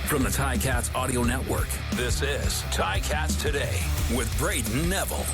From the Ticats Audio Network, this is Ticats Today with Brayden Neville.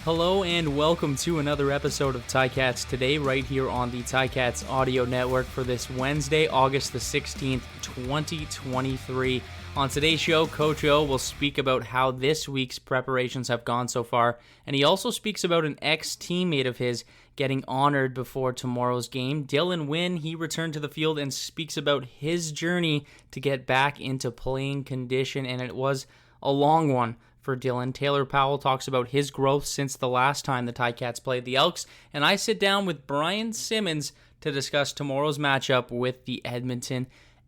Hello and welcome to another episode of Ticats Today right here on the Ticats Audio Network for this Wednesday, August the 16th, 2023. On today's show, Coach O will speak about how this week's preparations have gone so far, and he also speaks about an ex-teammate of his getting honored before tomorrow's game. Wynn, he returned to the field and speaks about his journey to get back into playing condition, and it was a long one for Dylan. Taylor Powell talks about his growth since the last time the Ticats played the Elks, and I sit down with Simmons to discuss tomorrow's matchup with the Edmonton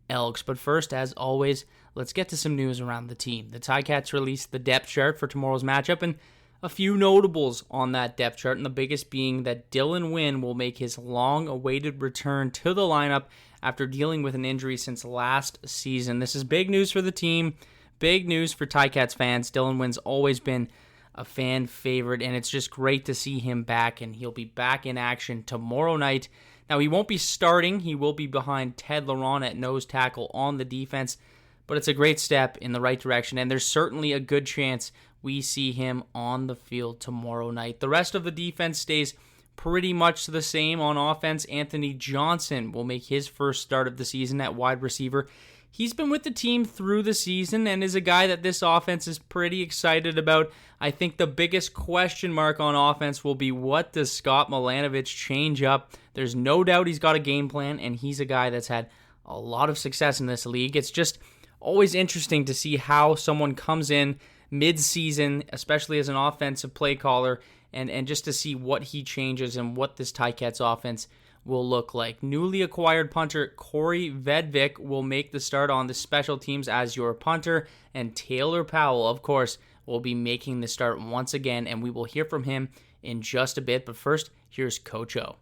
Elks. But first, as always, let's get to some news around the team. The Ticats released the depth chart for tomorrow's matchup, and a few notables on that depth chart, and the biggest being that Wynn will make his long-awaited return to the lineup after dealing with an injury since last season. This is big news for the team, big news for Ticats fans. Wynn's always been a fan favorite, and it's just great to see him back, and he'll be back in action tomorrow night. Now, he won't be starting. He will be behind Ted Laurent at nose tackle on the defense, but it's a great step in the right direction, and there's certainly a good chance we see him on the field tomorrow night. The rest of the defense stays pretty much the same. On offense, Anthony Johnson will make his first start of the season at wide receiver. He's been with the team through the season and is a guy that this offense is pretty excited about. I think the biggest question mark on offense will be, what does Scott Milanovich change up? There's no doubt he's got a game plan, and he's a guy that's had a lot of success in this league. It's just always interesting to see how someone comes in mid-season, especially as an offensive play caller, and just to see what he changes and what this Ticats offense will look like. Newly acquired punter Corey Vedvik will make the start on the special teams as your punter, and Taylor Powell, of course, will be making the start once again, and we will hear from him in just a bit. But first, here's Coach O.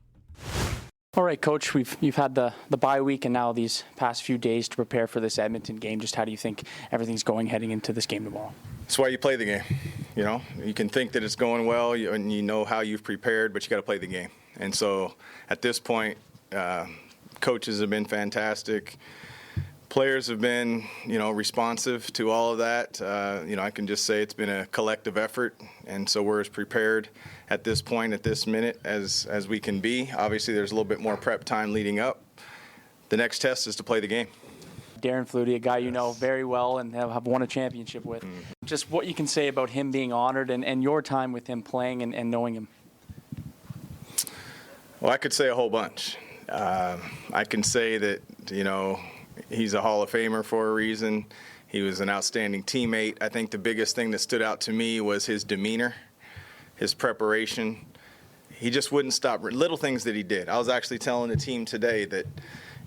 All right, Coach, you've had the bye week and now these past few days to prepare for this Edmonton game. Just how do you think everything's going heading into this game tomorrow? That's why you play the game. You know, you can think that it's going well and you know how you've prepared, but you got to play the game. And so at this point, coaches have been fantastic. Players have been, responsive to all of that. I can just say it's been a collective effort, and so we're as prepared at this point, at this minute, as we can be. Obviously, there's a little bit more prep time leading up. The next test is to play the game. Darren Flutie, a guy you know very well and have won a championship with. Mm-hmm. Just what you can say about him being honored and your time with him playing and knowing him. Well, I could say a whole bunch. I can say that, he's a Hall of Famer for a reason. He was an outstanding teammate. I think the biggest thing that stood out to me was his demeanor, his preparation. He just wouldn't stop. Little things that he did. I was actually telling the team today that,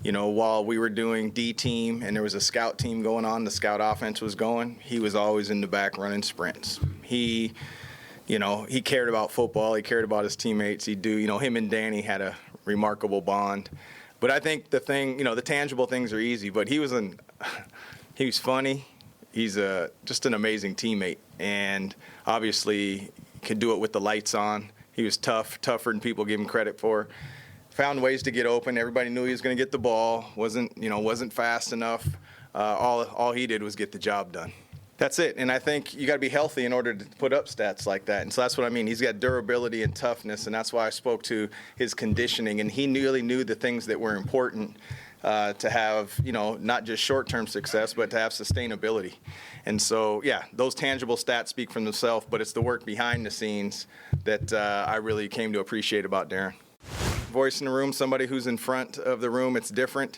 while we were doing D-team and there was a scout team going on, the scout offense was going, he was always in the back running sprints. He cared about football. He cared about his teammates. Him and Danny had a remarkable bond. But I think the thing, the tangible things are easy, but he was funny. He's just an amazing teammate, and obviously could do it with the lights on. He was tougher than people give him credit for. Found ways to get open. Everybody knew he was going to get the ball. Wasn't fast enough. All he did was get the job done. That's it. And I think you got to be healthy in order to put up stats like that. And so that's what I mean. He's got durability and toughness, and that's why I spoke to his conditioning. And he really knew the things that were important to have, not just short-term success, but to have sustainability. And so, those tangible stats speak for themselves, but it's the work behind the scenes that I really came to appreciate about Darren. Voice in the room, somebody who's in front of the room, it's different.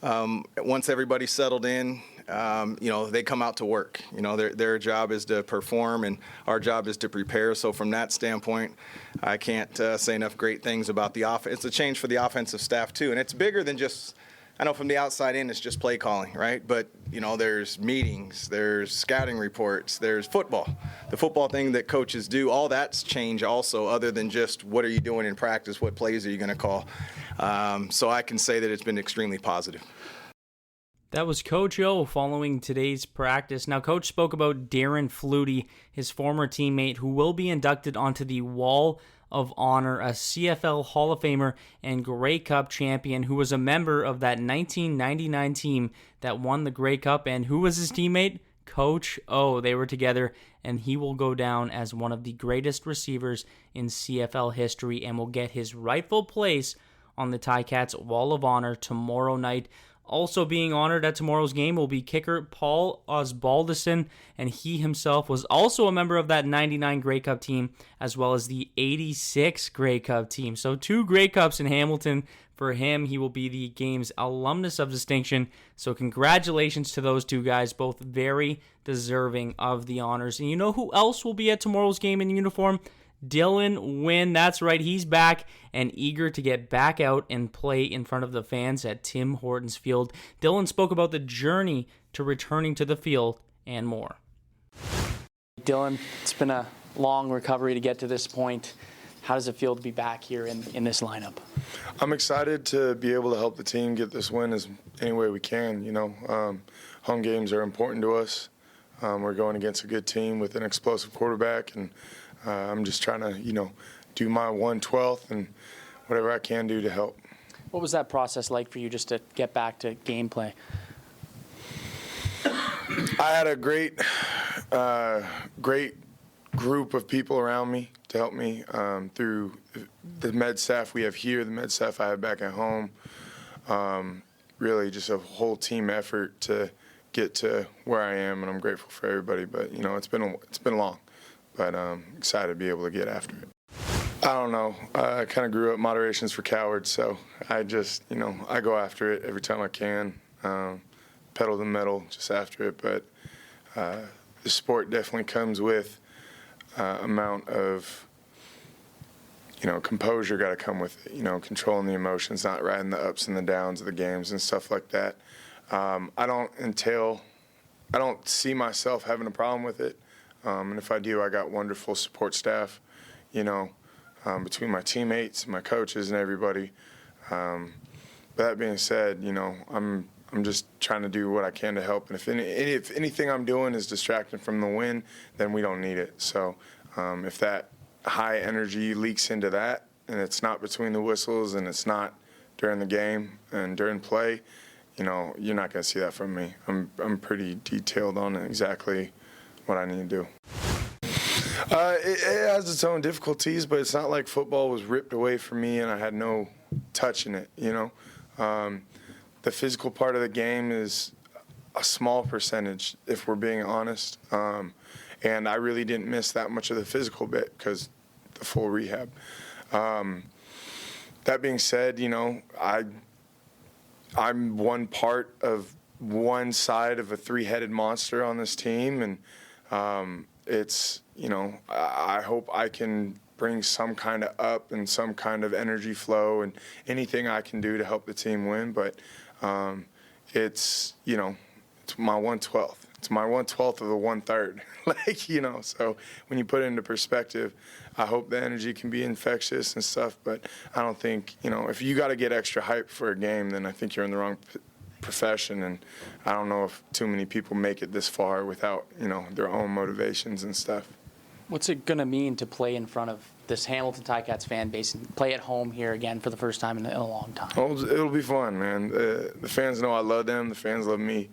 Once everybody's settled in, they come out to work. Their job is to perform, and our job is to prepare. So from that standpoint, I can't say enough great things about the offense. It's a change for the offensive staff, too. And it's bigger than just, I know from the outside in, it's just play calling, right? But, there's meetings, there's scouting reports, there's football. The football thing that coaches do, all that's change also, other than just what are you doing in practice, what plays are you going to call. So I can say that it's been extremely positive. That was Coach O following today's practice. Now, Coach spoke about Darren Flutie, his former teammate, who will be inducted onto the Wall of Honor, a CFL Hall of Famer and Grey Cup champion who was a member of that 1999 team that won the Grey Cup. And who was his teammate? Coach O. They were together, and he will go down as one of the greatest receivers in CFL history and will get his rightful place on the Ticats Wall of Honor tomorrow night. Also being honored at tomorrow's game will be kicker Paul Osbaldiston, and he himself was also a member of that 99 Grey Cup team, as well as the 86 Grey Cup team. So 2 Grey Cups in Hamilton for him. He will be the game's alumnus of distinction. So congratulations to those 2 guys, both very deserving of the honors. And you know who else will be at tomorrow's game in uniform? Dylan Wynn. That's right, he's back and eager to get back out and play in front of the fans at Tim Hortons Field. Dylan spoke about the journey to returning to the field and more. Dylan, it's been a long recovery to get to this point. How does it feel to be back here in this lineup? I'm excited to be able to help the team get this win as any way we can. Home games are important to us. We're going against a good team with an explosive quarterback, and I'm just trying to, do my 1/12 and whatever I can do to help. What was that process like for you just to get back to gameplay? I had a great group of people around me to help me through the med staff we have here, the med staff I have back at home. Really just a whole team effort to get to where I am, and I'm grateful for everybody. But it's been long, but I'm excited to be able to get after it. I don't know. I kind of grew up moderation's for cowards, so I just I go after it every time I can. Pedal to the metal just after it, but the sport definitely comes with amount of composure got to come with it, controlling the emotions, not riding the ups and the downs of the games and stuff like that. I don't see myself having a problem with it, and if I do, I got wonderful support staff, between my teammates, my coaches, and everybody. But that being said, I'm just trying to do what I can to help. And if anything I'm doing is distracting from the win, then we don't need it. So if that high energy leaks into that, and it's not between the whistles, and it's not during the game and during play, you're not going to see that from me. I'm pretty detailed on exactly what I need to do. It has its own difficulties, but it's not like football was ripped away from me and I had no touch in it, The physical part of the game is a small percentage, if we're being honest. And I really didn't miss that much of the physical bit because the full rehab. That being said, I'm one part of one side of a 3-headed monster on this team, and it's, I hope I can bring some kind of up and some kind of energy flow and anything I can do to help the team win. But it's my 1/12. It's my 1/12 of the 1/3. So when you put it into perspective, I hope the energy can be infectious and stuff. But I don't think, if you got to get extra hype for a game, then I think you're in the wrong profession. And I don't know if too many people make it this far without, their own motivations and stuff. What's it going to mean to play in front of this Hamilton Ticats fan base and play at home here again for the first time in a long time? Oh, it'll be fun, man. The fans know I love them. The fans love me.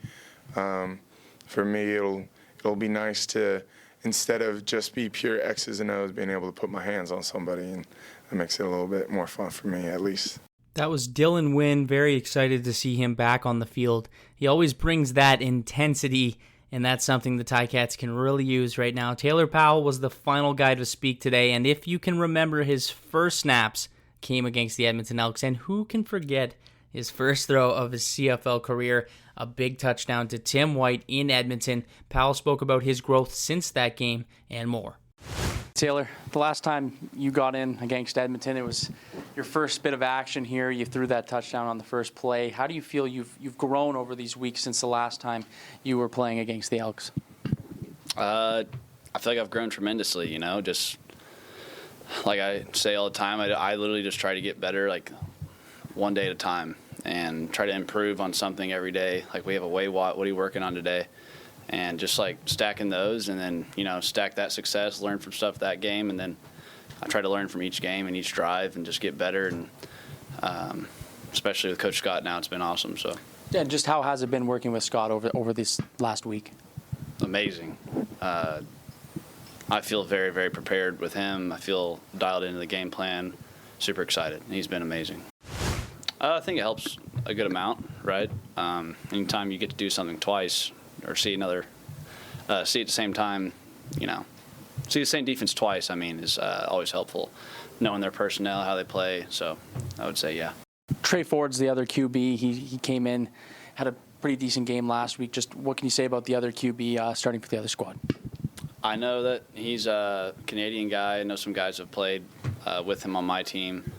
For me, it'll be nice to, instead of just be pure X's and O's, being able to put my hands on somebody, and that makes it a little bit more fun for me, at least. That was Dylan Wynn. Very excited to see him back on the field. He always brings that intensity, and that's something the Ticats can really use right now. Taylor Powell was the final guy to speak today, and if you can remember, his first snaps came against the Edmonton Elks, and who can forget his first throw of his CFL career, a big touchdown to Tim White in Edmonton. Powell spoke about his growth since that game and more. Taylor, the last time you got in against Edmonton, it was your first bit of action here. You threw that touchdown on the first play. How do you feel you've grown over these weeks since the last time you were playing against the Elks? I feel like I've grown tremendously, just like I say all the time, I literally just try to get better, like one day at a time, and try to improve on something every day. Like we have a weigh what are you working on today? And just like stacking those, and then, stack that success, learn from stuff that game, and then, I try to learn from each game and each drive and just get better. And especially with Coach Scott now, it's been awesome. So. Yeah, just how has it been working with Scott over this last week? Amazing. I feel very, very prepared with him. I feel dialed into the game plan. Super excited. He's been amazing. I think it helps a good amount, right? Anytime you get to do something twice or see it at the same time, see the same defense twice, is always helpful. Knowing their personnel, how they play. So I would say, yeah. Trey Ford's the other QB. He came in, had a pretty decent game last week. Just what can you say about the other QB starting for the other squad? I know that he's a Canadian guy. I know some guys have played with him on my team.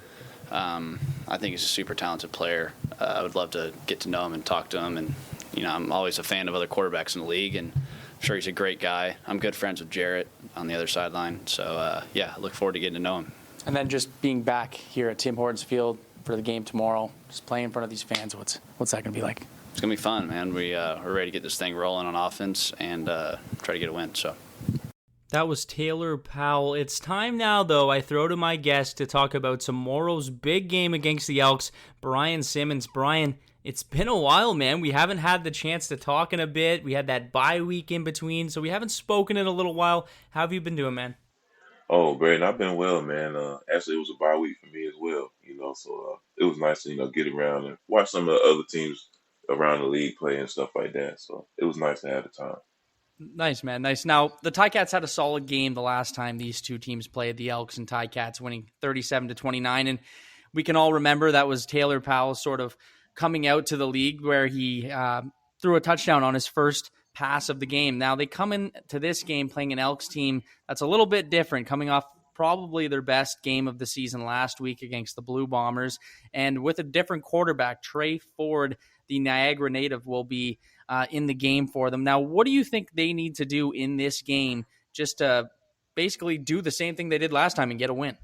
I think he's a super talented player. I would love to get to know him and talk to him. And, I'm always a fan of other quarterbacks in the league, and I'm sure he's a great guy. I'm good friends with Jarrett on the other sideline. So, I look forward to getting to know him. And then just being back here at Tim Hortons Field for the game tomorrow, just playing in front of these fans, what's that going to be like? It's going to be fun, man. We're ready to get this thing rolling on offense and try to get a win. So. That was Taylor Powell. It's time now, though, I throw to my guest to talk about tomorrow's big game against the Elks, Brian Simmons. Brian, it's been a while, man. We haven't had the chance to talk in a bit. We had that bye week in between, so we haven't spoken in a little while. How have you been doing, man? Oh, Brayden, I've been well, man. Actually, it was a bye week for me as well, so it was nice to, get around and watch some of the other teams around the league play and stuff like that. So it was nice to have the time. Nice, man. Nice. Now, the Ticats had a solid game the last time these two teams played, the Elks and Ticats, winning 37-29. And we can all remember that was Taylor Powell sort of coming out to the league where he threw a touchdown on his first pass of the game. Now, they come into this game playing an Elks team that's a little bit different, coming off probably their best game of the season last week against the Blue Bombers. And with a different quarterback, Trey Ford, the Niagara native, will be in the game for them. Now, what do you think they need to do in this game just to basically do the same thing they did last time and get a win?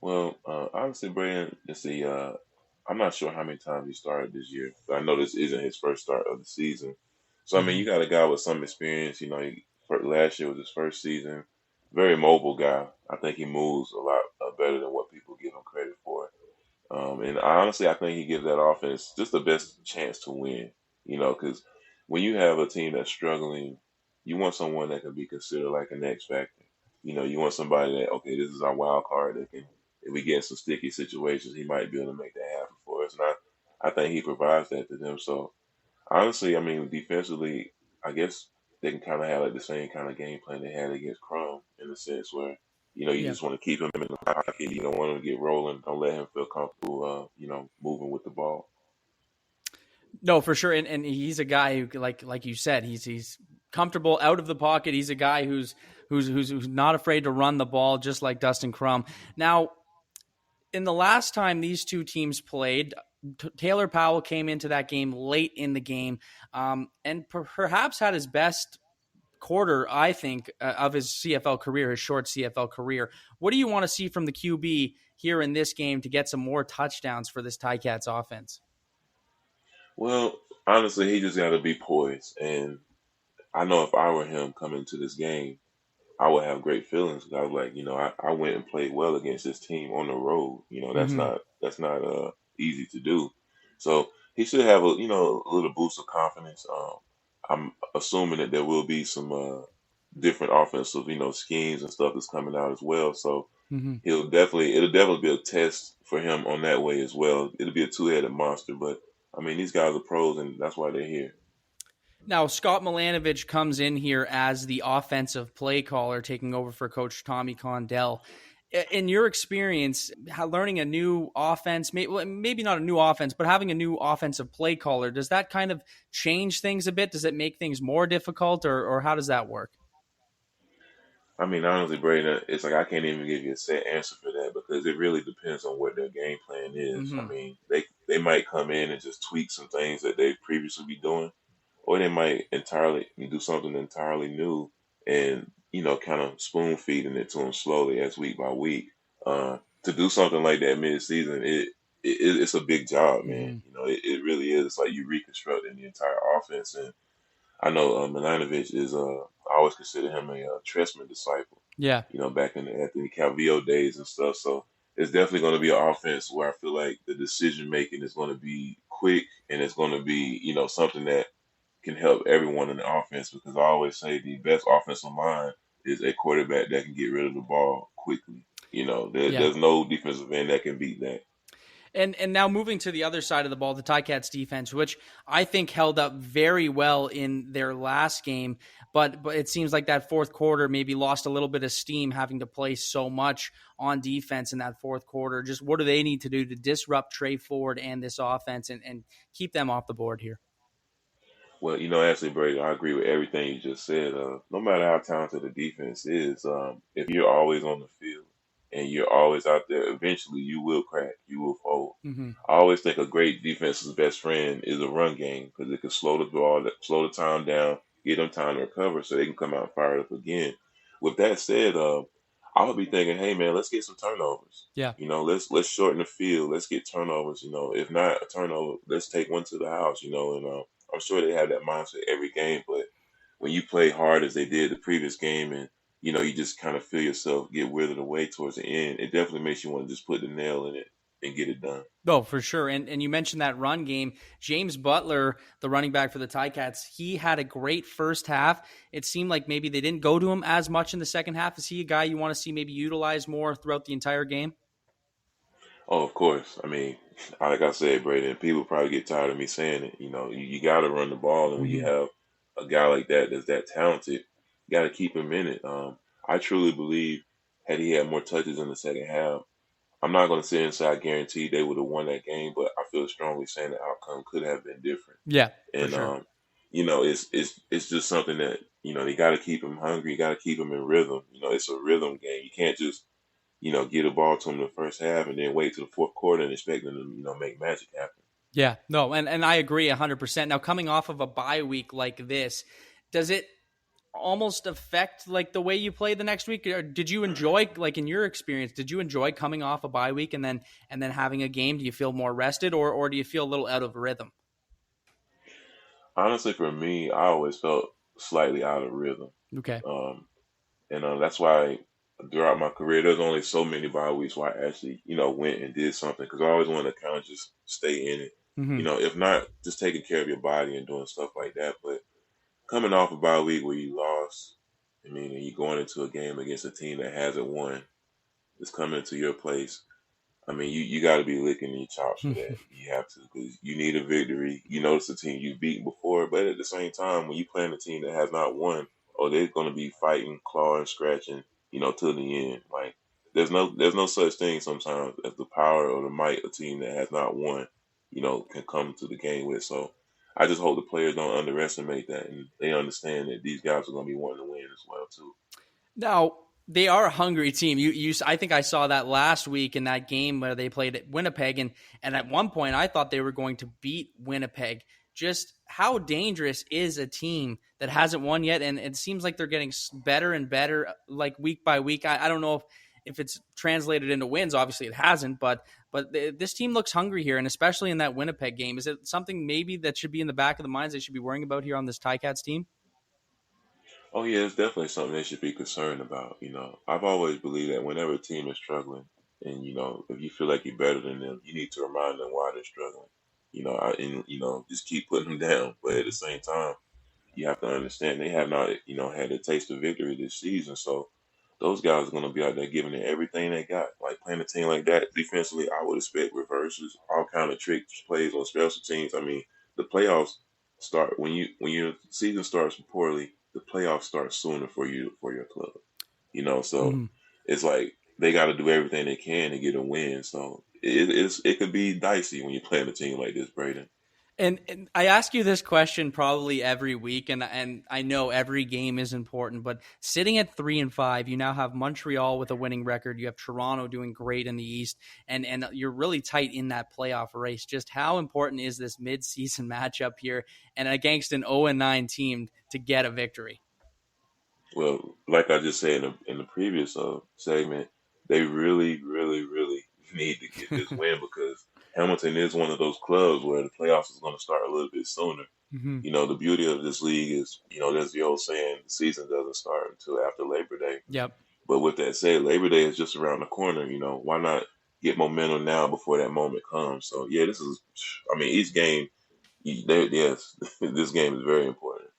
Well, honestly, Brian, I'm not sure how many times he started this year, but I know this isn't his first start of the season. So, you got a guy with some experience. Last year was his first season. Very mobile guy. I think he moves a lot better than what people give him credit for. And honestly, I think he gives that offense just the best chance to win. Because when you have a team that's struggling, you want someone that can be considered like an X factor. You want somebody that, okay, this is our wild card that can, if we get in some sticky situations, he might be able to make that happen for us. And I think he provides that to them. So honestly, defensively, I guess they can kind of have like the same kind of game plan they had against Crum in the sense where, you just want to keep him in the pocket. You don't want him to get rolling. Don't let him feel comfortable, moving with the ball. No, for sure. And he's a guy who, like you said, he's comfortable out of the pocket. He's a guy who's not afraid to run the ball, just like Dustin Crum. Now, in the last time these two teams played, Taylor Powell came into that game late in the game, and perhaps had his best quarter, I think, of his CFL career, his short CFL career. What do you want to see from the QB here in this game to get some more touchdowns for this Ticats offense? Well, honestly, he just got to be poised. And I know if I were him coming to this game, I would have great feelings. I was like, I went and played well against this team on the road. That's not easy to do. So he should have a little boost of confidence. I'm assuming that there will be some different offensive, schemes and stuff that's coming out as well. So it'll definitely be a test for him on that way as well. It'll be a two-headed monster, but these guys are pros, and that's why they're here. Now, Scott Milanovich comes in here as the offensive play caller, taking over for Coach Tommy Condell. In your experience, learning a new offense, maybe not a new offense, but having a new offensive play caller, does that kind of change things a bit? Does it make things more difficult, or how does that work? Honestly, Brayden, it's like I can't even give you a set answer for that because it really depends on what their game plan is. They might come in and just tweak some things that they've previously been doing, or they might entirely do something entirely new and, kind of spoon feeding it to them slowly as week by week. To do something like that mid-season, it's a big job, man. It really is. It's like you reconstructing the entire offense. And I know Milanovich is, I always consider him a Trestman disciple. Yeah. Back in the Anthony Calvillo days and stuff. So it's definitely going to be an offense where I feel like the decision making is going to be quick and it's going to be, something that can help everyone in the offense, because I always say the best offensive line is a quarterback that can get rid of the ball quickly. There's no defensive end that can beat that. And now moving to the other side of the ball, the Ticats defense, which I think held up very well in their last game, but it seems like that fourth quarter maybe lost a little bit of steam, having to play so much on defense in that fourth quarter. Just what do they need to do to disrupt Trey Ford and this offense and keep them off the board here? Well, actually, Brady, I agree with everything you just said. No matter how talented the defense is, if you're always on the field and you're always out there, eventually you will crack, you will fold. Mm-hmm. I always think a great defense's best friend is a run game, because it can slow the time down, get them time to recover, so they can come out and fire it up again. With that said, I would be thinking, hey man, let's get some turnovers. Yeah. Let's shorten the field. Let's get turnovers. If not a turnover, let's take one to the house. And I'm sure they have that mindset every game, but when you play hard as they did the previous game, and you just kind of feel yourself get withered away towards the end, it definitely makes you want to just put the nail in it and get it done. Oh, for sure. And you mentioned that run game. James Butler, the running back for the Ticats, he had a great first half. It seemed like maybe they didn't go to him as much in the second half. Is he a guy you want to see maybe utilized more throughout the entire game? Oh, of course. I mean, like I said, Brayden, people probably get tired of me saying it. You got to run the ball, and when you have a guy like that that's that talented, you got to keep him in it. I truly believe had he had more touches in the second half, I'm not going to sit and say I guarantee they would have won that game, but I feel strongly saying the outcome could have been different. Yeah, and for sure. It's just something that you got to keep him hungry, you got to keep him in rhythm. It's a rhythm game. You can't just get a ball to him in the first half and then wait to the fourth quarter and expect them to make magic happen. Yeah, no, and I agree 100%. Now, coming off of a bye week like this, does it almost affect like the way you play the next week? Or did you enjoy, like in your experience, did you enjoy coming off a bye week and then having a game? Do you feel more rested, or do you feel a little out of rhythm? Honestly, for me, I always felt slightly out of rhythm. Okay. And that's why throughout my career, there's only so many bye weeks where I actually, went and did something, because I always wanted to kind of just stay in it. Mm-hmm. If not just taking care of your body and doing stuff like that, but coming off a bye week where you lost, and you're going into a game against a team that hasn't won, it's coming to your place. You got to be licking your chops for that. You have to, because you need a victory. It's a team you've beaten before, but at the same time, when you playing a team that has not won, they're going to be fighting, clawing, scratching, to the end. Like there's no such thing sometimes as the power or the might a team that has not won, can come to the game with. So I just hope the players don't underestimate that, and they understand that these guys are going to be wanting to win as well too. Now, they are a hungry team. I think I saw that last week in that game where they played at Winnipeg, and at one point I thought they were going to beat Winnipeg. Just how dangerous is a team that hasn't won yet? And it seems like they're getting better and better, like week by week. I don't know if it's translated into wins. Obviously it hasn't, but this team looks hungry here, and especially in that Winnipeg game. Is it something maybe that should be in the back of the minds they should be worrying about here on this Ticats team? Oh yeah, it's definitely something they should be concerned about. I've always believed that whenever a team is struggling, and if you feel like you're better than them, you need to remind them why they're struggling. Just keep putting them down. But at the same time, you have to understand they have not, had a taste of victory this season. So those guys are going to be out there giving it everything they got. Like playing a team like that defensively, I would expect reverses, all kind of trick plays on special teams. The playoffs start when your season starts poorly. The playoffs start sooner for your club. So it's like they got to do everything they can to get a win. So it could be dicey when you're playing a team like this, Brayden. And I ask you this question probably every week, and I know every game is important, but sitting at 3-5, you now have Montreal with a winning record. You have Toronto doing great in the East, and you're really tight in that playoff race. Just how important is this mid-season matchup here and against an 0-9 team to get a victory? Well, like I just said in the previous segment, they really, really, really need to get this win, because Hamilton is one of those clubs where the playoffs is going to start a little bit sooner. Mm-hmm. The beauty of this league is, there's the old saying, the season doesn't start until after Labor Day. Yep. But with that said, Labor Day is just around the corner. Why not get momentum now before that moment comes? So yeah, each game, yes, this game is very important.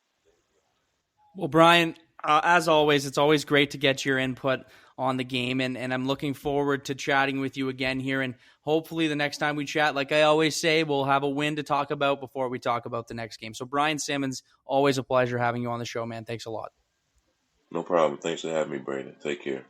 Well, Brian, as always, it's always great to get your input on the game, and I'm looking forward to chatting with you again here, and hopefully the next time we chat, like I always say, we'll have a win to talk about before we talk about the next game. So Brian Simmons, always a pleasure having you on the show, man. Thanks a lot. No problem. Thanks for having me, Brayden. Take care.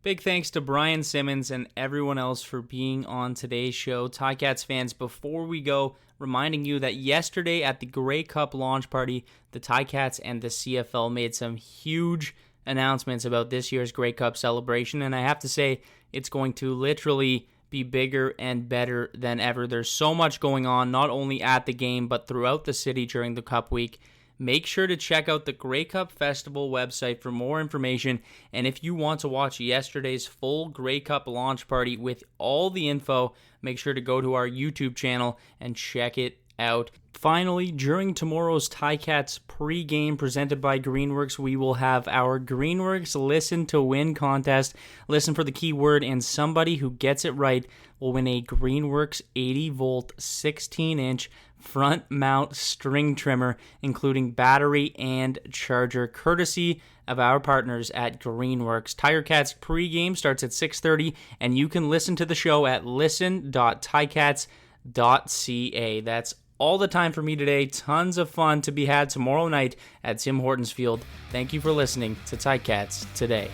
Big thanks to Brian Simmons and everyone else for being on today's show. Ticats fans, before we go, reminding you that yesterday at the Grey Cup launch party, the Ticats and the CFL made some huge announcements about this year's Grey Cup celebration, and I have to say, it's going to literally be bigger and better than ever. There's so much going on, not only at the game, but throughout the city during the Cup week. Make sure to check out the Grey Cup Festival website for more information, and if you want to watch yesterday's full Grey Cup launch party with all the info, make sure to go to our YouTube channel and check it out. Finally, during tomorrow's Ticats pregame presented by Greenworks, we will have our Greenworks Listen to Win contest. Listen for the keyword, and somebody who gets it right will win a Greenworks 80-volt 16-inch front mount string trimmer, including battery and charger, courtesy of our partners at Greenworks. Tirecats pregame starts at 6:30, and you can listen to the show at listen.ticats.ca. That's all the time for me today. Tons of fun to be had tomorrow night at Tim Hortons Field. Thank you for listening to Ticats Today.